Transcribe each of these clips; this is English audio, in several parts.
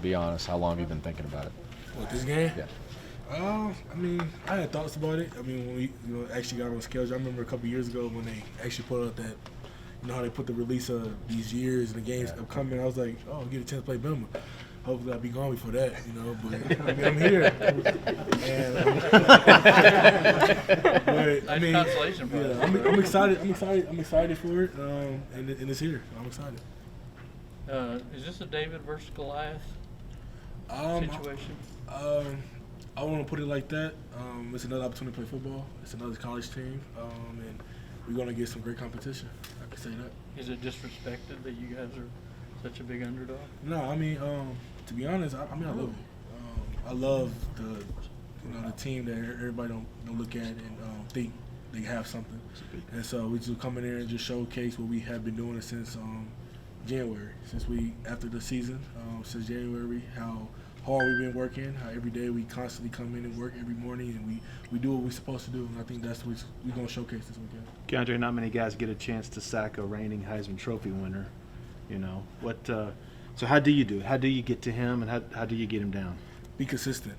be honest. How long have you been thinking about it? What, this game? Yeah. I mean, I had thoughts about it. I mean, when we actually got on schedule, I remember a couple years ago when they actually put out that, how they put the release of these years and the games upcoming. I was like, oh, I'll get a chance to play Bama. Hopefully I'll be gone before that, but I mean, I'm here. And, but I mean, yeah, I'm excited. I'm excited for it, and it's here. I'm excited. Is this a David versus Goliath situation? I want to put it like that. It's another opportunity to play football. It's another college team, and we're going to get some great competition. I can say that. Is it disrespected that you guys are such a big underdog? No, I mean, to be honest, I love it. I love the team that everybody don't look at and think they have something. And so we just come in there and just showcase what we have been doing since January, after the season, since January, how hard we've been working, how every day we constantly come in and work every morning, and we do what we're supposed to do. And I think that's what we're going to showcase this weekend. Keandre, not many guys get a chance to sack a reigning Heisman Trophy winner. So how do you do it? How do you get to him, and how do you get him down? Be consistent.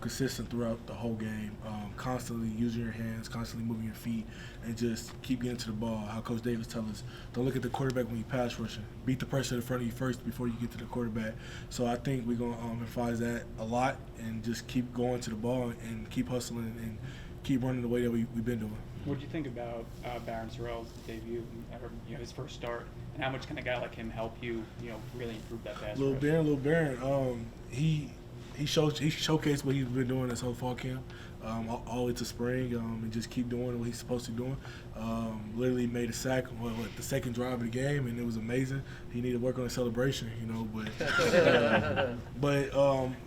Consistent throughout the whole game. Constantly using your hands, constantly moving your feet, and just keep getting to the ball. How Coach Davis tells us, don't look at the quarterback when you pass rushing. Beat the person in front of you first before you get to the quarterback. So I think we're going to emphasize that a lot and just keep going to the ball and keep hustling and keep running the way that we've been doing. What did you think about Barron Sorrell's debut, or his first start, and how much can a guy like him help you, really improve that pass rush? Lil Barron, he showcased what he's been doing this whole fall camp, all the way to spring, and just keep doing what he's supposed to be doing. Literally made a sack the second drive of the game, and it was amazing. He needed to work on his celebration, but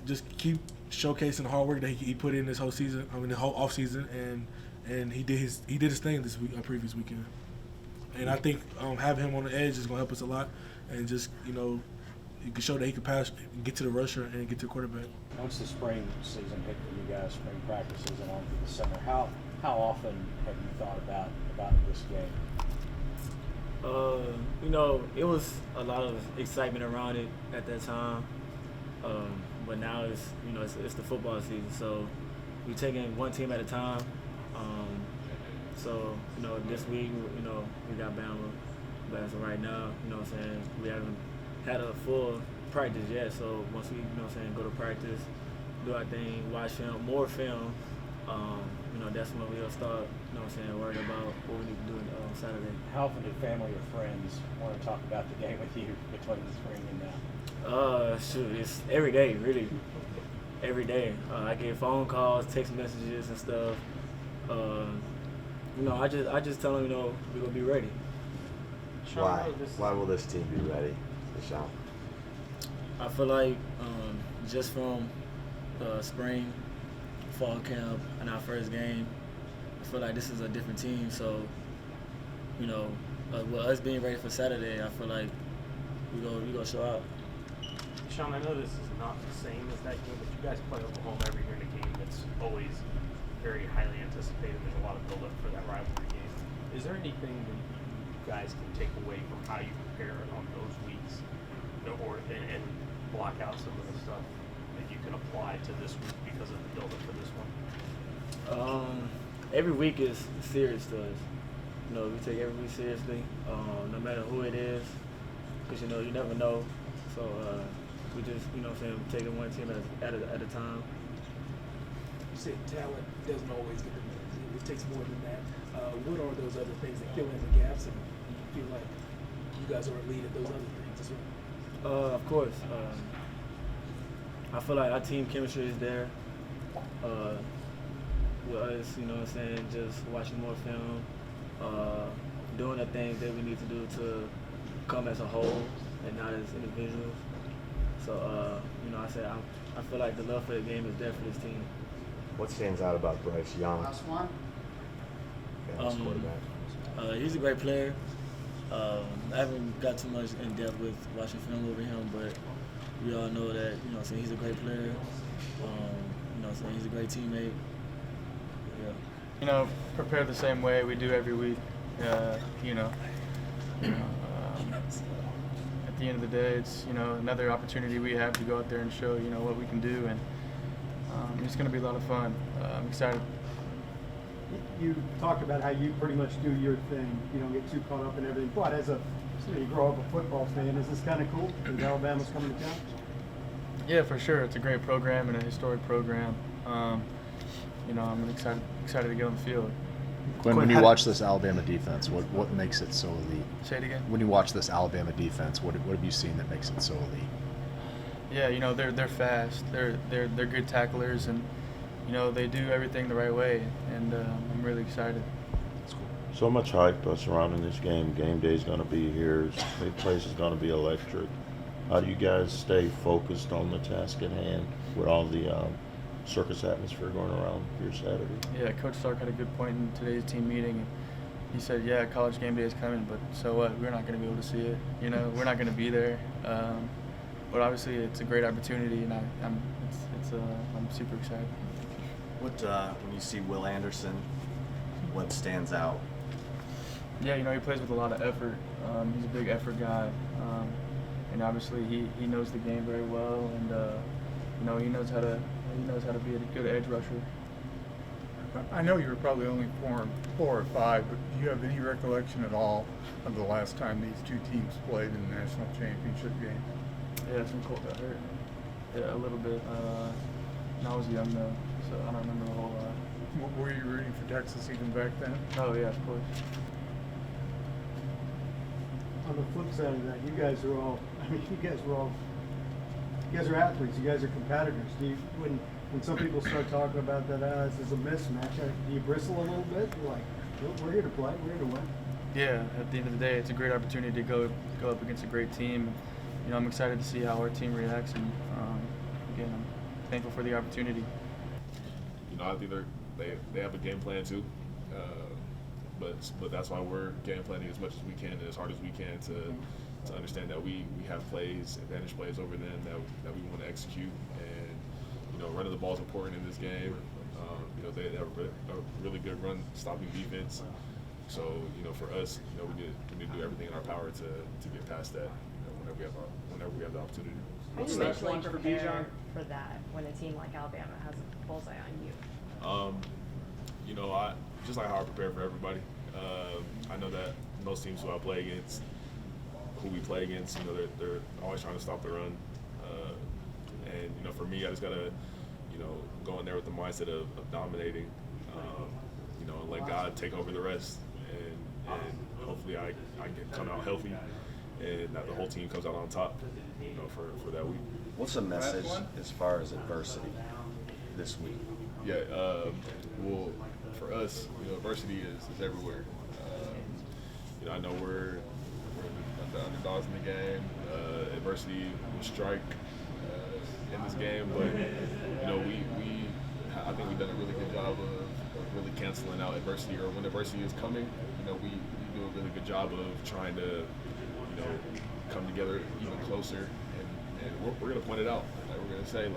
just keep showcasing the hard work that he put in this whole season, the whole off season, and he did his thing this week, previous weekend. And I think having him on the edge is going to help us a lot, and just you can show that he can pass, get to the rusher, and get to the quarterback. Once the spring season hit for you guys, spring practices and on through the summer, how often have you thought about this game? It was a lot of excitement around it at that time, but now it's the football season, so we're taking one team at a time. So this week we got Bama, but as of right now, we haven't had a full practice yet. So once we go to practice, do our thing, watch film, more film, that's when we'll start worrying about what we need to do on Saturday. How often do family or friends want to talk about the game with you between the spring and now? It's every day, really. Every day. I get phone calls, text messages and stuff. I just tell them, we're gonna be ready. Why will this team be ready, Deshaun? I feel like just from spring, fall camp, and our first game, I feel like this is a different team. So, with us being ready for Saturday, I feel like we go show out. Sean, I know this is not the same as that game, but you guys play Oklahoma every year in a game that's always very highly anticipated. There's a lot of build-up for that rivalry game. Is there anything that you guys can take away from how you prepare on those weeks, and block out some of the stuff that you can apply to this week because of the build-up for this one? Every week is serious to us. We take every week seriously, no matter who it is, because you never know. So we just taking one team at a time. You said talent doesn't always get the minutes. It takes more than that. What are those other things that fill in the gaps, and you feel like you guys are a lead at those other things as well? Of course. I feel like our team chemistry is there. With us, just watching more film, doing the things that we need to do to come as a whole and not as individuals. So, I feel like the love for the game is there for this team. What stands out about Bryce Young? Last one. Quarterback. He's a great player. I haven't got too much in depth with watching film over him, but we all know that he's a great player. He's a great teammate. Yeah. Prepare the same way we do every week. At the end of the day, it's another opportunity we have to go out there and show what we can do, and it's going to be a lot of fun. I'm excited. You talked about how you pretty much do your thing. You don't get too caught up in everything. But as you grow up a football fan, is this kind of cool that Alabama's coming to town? Yeah, for sure. It's a great program and a historic program. I'm excited to get on the field. Quinn, when you watch this Alabama defense, what makes it so elite? Say it again. When you watch this Alabama defense, what have you seen that makes it so elite? Yeah, they're fast. They're good tacklers, and they do everything the right way, and I'm really excited. That's cool. So much hype surrounding this game. Game day is going to be here. The place is going to be electric. How do you guys stay focused on the task at hand with all the circus atmosphere going around here Saturday? Yeah, Coach Stark had a good point in today's team meeting. He said, yeah, college game day is coming, but so what? We're not going to be able to see it. We're not going to be there. But obviously, it's a great opportunity, and I'm super excited. When you see Will Anderson, what stands out? Yeah, he plays with a lot of effort. He's a big effort guy, and obviously he knows the game very well, and he knows how to be a good edge rusher. I know you were probably only 4 or 5, but do you have any recollection at all of the last time these two teams played in the national championship game? Yeah, that's when Colt got hurt. Yeah, a little bit. And I was young though, so I don't remember a whole lot. Were you rooting for Texas even back then? Oh yeah, of course. On the flip side of that, you guys are athletes. You guys are competitors. Do you, when some people start talking about that as a mismatch, do you bristle a little bit? You're like, we're here to play. We're here to win. Yeah, at the end of the day, it's a great opportunity to go up against a great team. I'm excited to see how our team reacts, and again, I'm thankful for the opportunity. I think they have a game plan too, but that's why we're game planning as much as we can and as hard as we can to understand that we have advantage plays over them that we want to execute, and running the ball is important in this game. They have a really good run stopping defense, so for us, we need to do everything in our power to get past that. Whenever we have the opportunity. How do you mentally prepare for that when a team like Alabama has a bullseye on you? I just like how I prepare for everybody. I know that most teams who we play against, they're always trying to stop the run. And for me, I just gotta, go in there with the mindset of dominating, and let God take over the rest, and hopefully I can come out healthy, and that the whole team comes out on top, for that week. What's the message as far as adversity this week? Yeah, well, for us, adversity is everywhere. I know we're the underdogs in the game. Adversity will strike in this game, but I think we've done a really good job of really canceling out adversity, or when adversity is coming, we do a really good job of trying to come together even closer, and we're going to point it out. Like, we're going to say,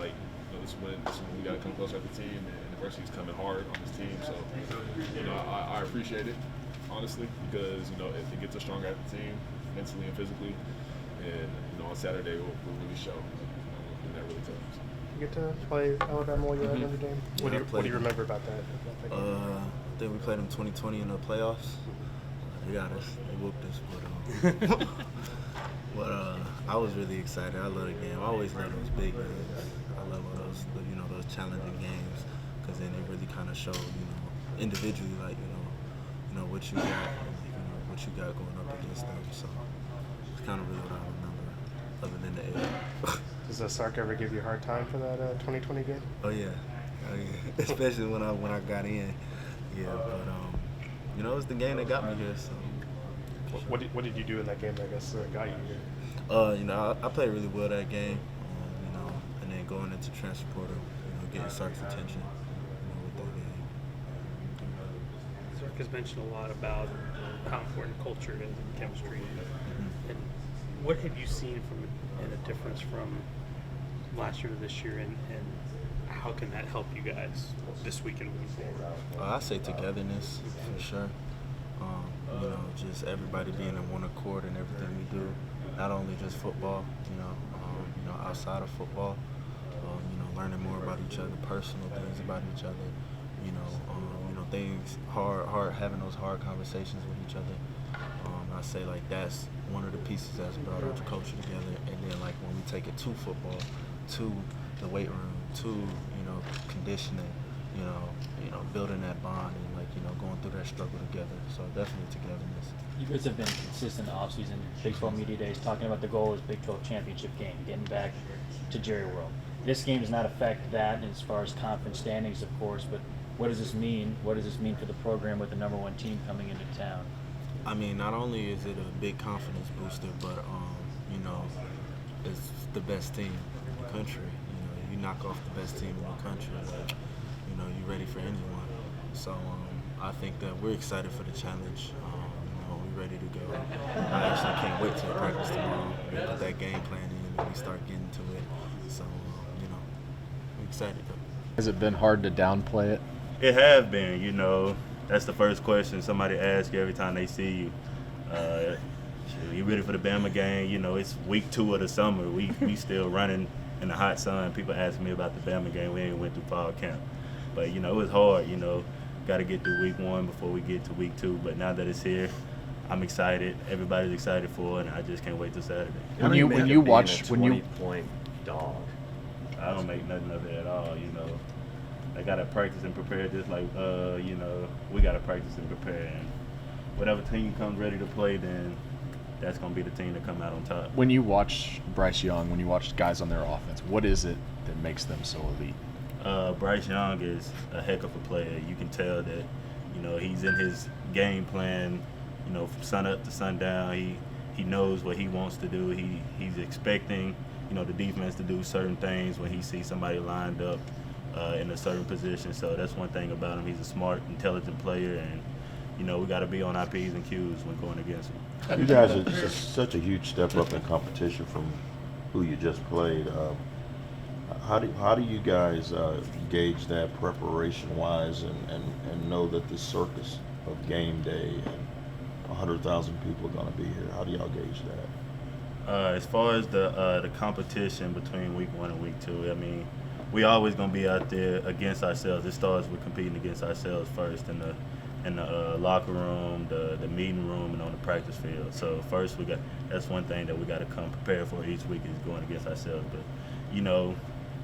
this is when we got to come closer as a team, and adversity is coming hard on this team. So, I appreciate it, honestly, because it gets us stronger as a team, mentally and physically. And on Saturday we'll really show when that really comes. You get to play Alabama while you're at Notre Dame. What do you remember about that? I think we played them 2020 in the playoffs. They got us. They whooped us, but I was really excited. I love the game. I always love those big games. I love those challenging games, because then it really kind of show individually what you got, what you got going up against them. So it's kind of really what I remember, other than the air. Does Sark ever give you a hard time for that 2020 game? Oh yeah, especially when I got in. Yeah, but it's the game that got me here. So. What did you do in that game that got you here? I played really well that game. And then going into transfer portal, getting Sark's attention. With that game. Sark has mentioned a lot about how important culture is and chemistry. Mm-hmm. And what have you seen in a difference from last year to this year, and how can that help you guys this week and moving forward? I say togetherness for sure. Just everybody being in one accord in everything we do. not only just football, outside of football, learning more about each other, personal things about each other, things hard, having those hard conversations with each other. I say like that's one of the pieces that's brought our culture together. And then like when we take it to football, to the weight room, to conditioning, building that bond and going through that struggle together. So definitely togetherness. You guys have been consistent off-season, Big 12 Media Days, talking about the goal is Big 12 championship game, getting back to Jerry World. This game does not affect that as far as conference standings, of course, but what does this mean? What does this mean for the program with the #1 team coming into town? I mean, not only is it a big confidence booster, but it's the best team in the country. You knock off the best team in the country, you're ready for anyone. So I think that we're excited for the challenge. We're ready to go. I actually can't wait to practice tomorrow. We put that game plan in and we start getting to it. So we're excited though. Has it been hard to downplay it? It has been, That's the first question somebody asks you every time they see you. You ready for the Bama game? It's week 2 of the summer. We still running in the hot sun. People ask me about the Bama game. We ain't went through fall camp. But, it was hard, Got to get through week 1 before we get to week 2. But now that it's here, I'm excited. Everybody's excited for it, and I just can't wait till Saturday. When you watch a 20-point dog, I don't make nothing of it at all, I gotta practice and prepare just like we gotta practice and prepare, and whatever team comes ready to play, then that's gonna be the team that come out on top. When you watch Bryce Young, when you watch guys on their offense, what is it that makes them so elite? Bryce Young is a heck of a player. You can tell that he's in his game plan, from sun up to sundown. He knows what he wants to do. He's expecting the defense to do certain things when he sees somebody lined up in a certain position. So that's one thing about him. He's a smart, intelligent player, and we got to be on our P's and Q's when going against him. You guys are just such a huge step up in competition from who you just played. How do you guys gauge that preparation-wise and know that the circus of game day and 100,000 people are going to be here? How do y'all gauge that? As far as the competition between week 1 and week 2, I mean, we always gonna be out there against ourselves. It starts with competing against ourselves first in the locker room, the meeting room, and on the practice field. So first that's one thing that we got to come prepared for each week is going against ourselves. But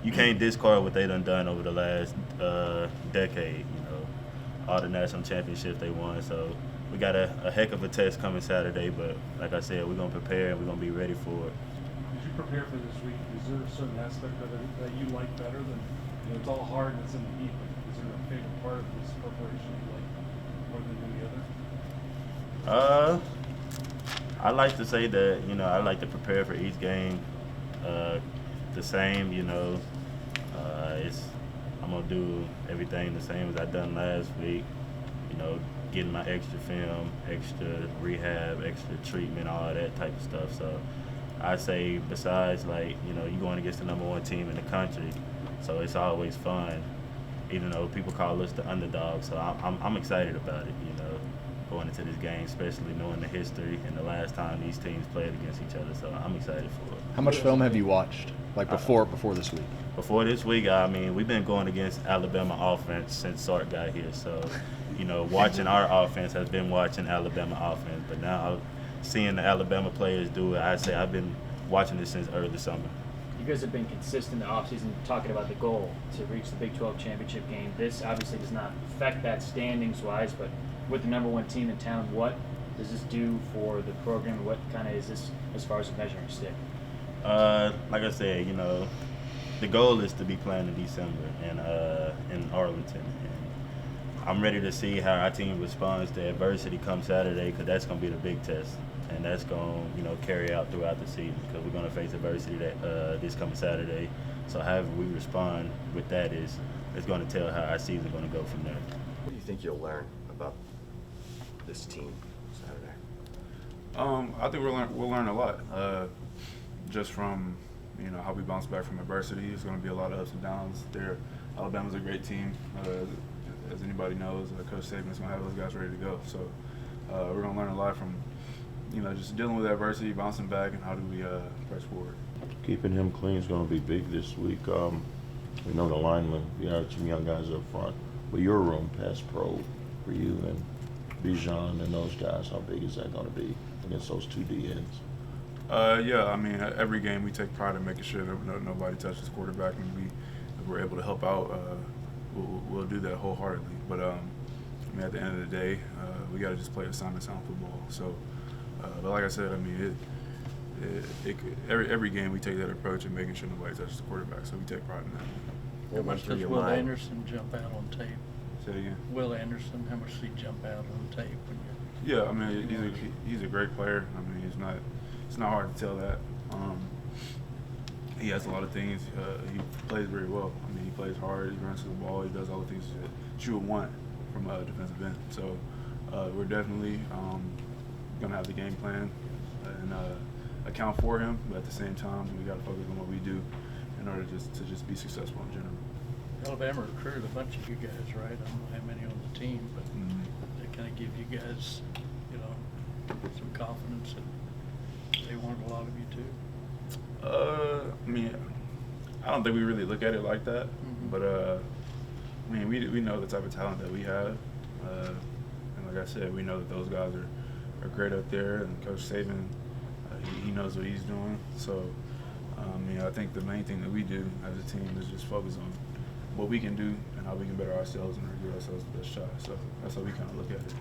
you can't discard what they done over the last decade. All the national championships they won. So we got a heck of a test coming Saturday. But like I said, we're gonna prepare and we're gonna be ready for it. As you prepare for this week, is there a certain aspect of it that you like better than, it's all hard and it's in the heat, but is there a favorite part of this preparation you like more than any other? I like to say that, I like to prepare for each game the same, I'm going to do everything the same as I done last week, getting my extra film, extra rehab, extra treatment, all that type of stuff. So I say besides you're going against the #1 team in the country, so it's always fun, even though people call us the underdog. So I'm excited about it, going into this game, especially knowing the history and the last time these teams played against each other. So I'm excited for it. How much film have you watched, before this week? Before this week, I mean, we've been going against Alabama offense since Sark got here. So, watching our offense has been watching Alabama offense. But now seeing the Alabama players do it, I say I've been watching this since early summer. You guys have been consistent in the offseason talking about the goal to reach the Big 12 championship game. This obviously does not affect that standings-wise, but with the #1 team in town, what does this do for the program? What kind of is this as far as a measuring stick? Like I said, the goal is to be playing in December in Arlington. And I'm ready to see how our team responds to adversity come Saturday, because that's going to be the big test. And that's going to, carry out throughout the season, because we're going to face adversity this coming Saturday. So however we respond with that is going to tell how our season is going to go from there. What do you think you'll learn about this team Saturday? I think we'll learn a lot. Just from how we bounce back from adversity. It's going to be a lot of ups and downs. Alabama's a great team. As anybody knows, Coach Saban's going to have those guys ready to go. So we're going to learn a lot from just dealing with adversity, bouncing back, and how do we press forward. Keeping him clean is going to be big this week. We know the linemen, you have some young guys up front, but your room, pass pro, for you and Bijan and those guys, how big is that going to be against those two DNs? Yeah, I mean, every game we take pride in making sure that nobody touches the quarterback, and if we're able to help out, we'll do that wholeheartedly. But I mean, at the end of the day, we got to just play assignment sound football. So, but like I said, I mean, every game we take that approach of making sure nobody touches the quarterback. So we take pride in that. How much does Will Anderson jump out on tape? Say it again. Will Anderson, how much does he jump out on tape when you? Yeah, I mean, he's a great player. I mean, it's not hard to tell that. He has a lot of things. He plays very well. I mean, he plays hard. He runs to the ball. He does all the things that you would want from a defensive end. So we're definitely going to have the game plan and account for him. But at the same time, we got to focus on what we do in order to just be successful in general. Alabama recruited a bunch of you guys, right? I don't know how many on the team, but they kind of give you guys, some confidence that they wanted a lot of you too. I mean, I don't think we really look at it like that, but I mean, we know the type of talent that we have, and like I said, we know that those guys are great up there, and Coach Saban, he knows what he's doing. So, I think the main thing that we do as a team is just focus on what we can do and how we can better ourselves and give ourselves the best shot. So that's how we kind of look at it.